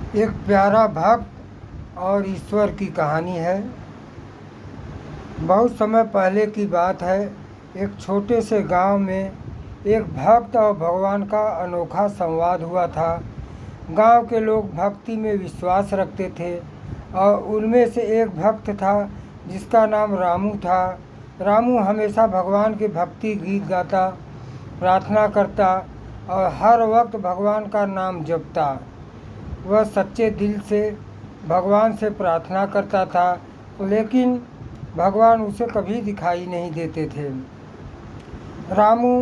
एक प्यारा भक्त और ईश्वर की कहानी है। बहुत समय पहले की बात है। एक छोटे से गांव में एक भक्त और भगवान का अनोखा संवाद हुआ था। गांव के लोग भक्ति में विश्वास रखते थे और उनमें से एक भक्त था जिसका नाम रामू था। रामू हमेशा भगवान के भक्ति गीत गाता, प्रार्थना करता और हर वक्त भगवान का नाम जपता। वह सच्चे दिल से भगवान से प्रार्थना करता था, लेकिन भगवान उसे कभी दिखाई नहीं देते थे। रामू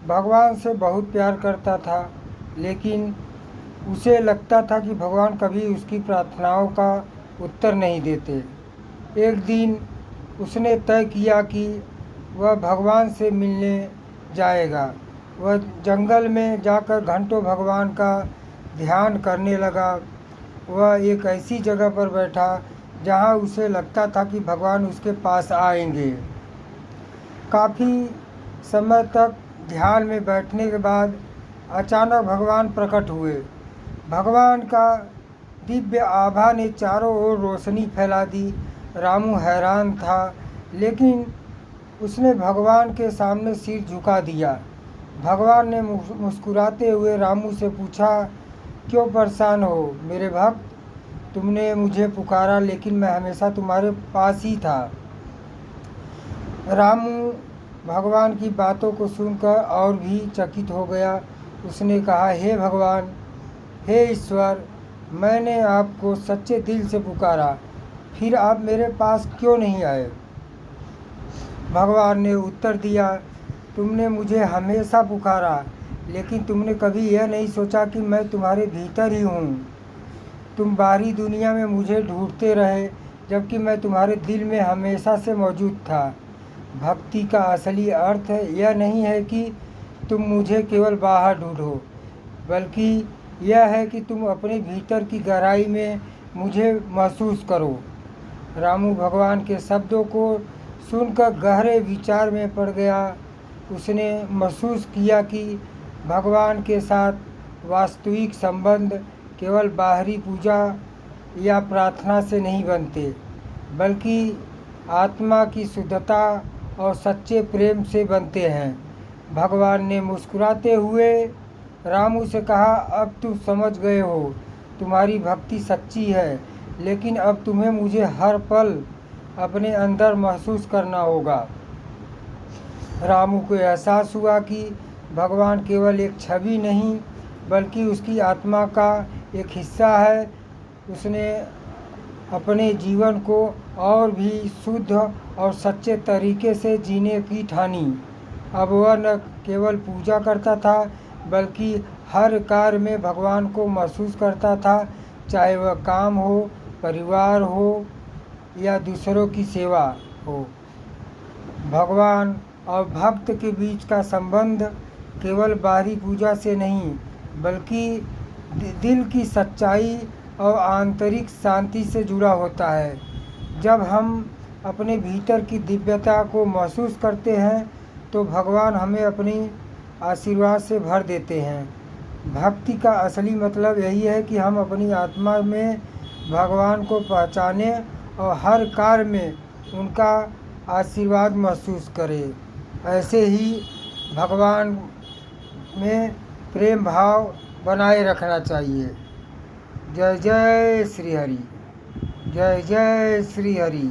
भगवान से बहुत प्यार करता था, लेकिन उसे लगता था कि भगवान कभी उसकी प्रार्थनाओं का उत्तर नहीं देते। एक दिन उसने तय किया कि वह भगवान से मिलने जाएगा। वह जंगल में जाकर घंटों भगवान का ध्यान करने लगा। वह एक ऐसी जगह पर बैठा जहां उसे लगता था कि भगवान उसके पास आएंगे। काफ़ी समय तक ध्यान में बैठने के बाद अचानक भगवान प्रकट हुए। भगवान का दिव्य आभा ने चारों ओर रोशनी फैला दी। रामू हैरान था, लेकिन उसने भगवान के सामने सिर झुका दिया। भगवान ने मुस्कुराते हुए रामू से पूछा, क्यों परेशान हो मेरे भक्त? तुमने मुझे पुकारा, लेकिन मैं हमेशा तुम्हारे पास ही था। रामू भगवान की बातों को सुनकर और भी चकित हो गया। उसने कहा, हे भगवान, हे ईश्वर, मैंने आपको सच्चे दिल से पुकारा, फिर आप मेरे पास क्यों नहीं आए? भगवान ने उत्तर दिया, तुमने मुझे हमेशा पुकारा, लेकिन तुमने कभी यह नहीं सोचा कि मैं तुम्हारे भीतर ही हूँ। तुम बाहरी दुनिया में मुझे ढूंढते रहे, जबकि मैं तुम्हारे दिल में हमेशा से मौजूद था। भक्ति का असली अर्थ यह नहीं है कि तुम मुझे केवल बाहर ढूंढो, बल्कि यह है कि तुम अपने भीतर की गहराई में मुझे महसूस करो। रामू भगवान के शब्दों को सुनकर गहरे विचार में पड़ गया। उसने महसूस किया कि भगवान के साथ वास्तविक संबंध केवल बाहरी पूजा या प्रार्थना से नहीं बनते, बल्कि आत्मा की शुद्धता और सच्चे प्रेम से बनते हैं। भगवान ने मुस्कुराते हुए रामू से कहा, अब तुम समझ गए हो, तुम्हारी भक्ति सच्ची है, लेकिन अब तुम्हें मुझे हर पल अपने अंदर महसूस करना होगा। रामू को एहसास हुआ कि भगवान केवल एक छवि नहीं, बल्कि उसकी आत्मा का एक हिस्सा है। उसने अपने जीवन को और भी शुद्ध और सच्चे तरीके से जीने की ठानी। अब वह न केवल पूजा करता था, बल्कि हर कार्य में भगवान को महसूस करता था, चाहे वह काम हो, परिवार हो या दूसरों की सेवा हो। भगवान और भक्त के बीच का संबंध केवल बाहरी पूजा से नहीं, बल्कि दिल की सच्चाई और आंतरिक शांति से जुड़ा होता है। जब हम अपने भीतर की दिव्यता को महसूस करते हैं, तो भगवान हमें अपनी आशीर्वाद से भर देते हैं। भक्ति का असली मतलब यही है कि हम अपनी आत्मा में भगवान को पहचानें और हर कार्य में उनका आशीर्वाद महसूस करें। ऐसे ही भगवान में प्रेम भाव बनाए रखना चाहिए। जय जय श्री हरि। जय जय श्री हरि।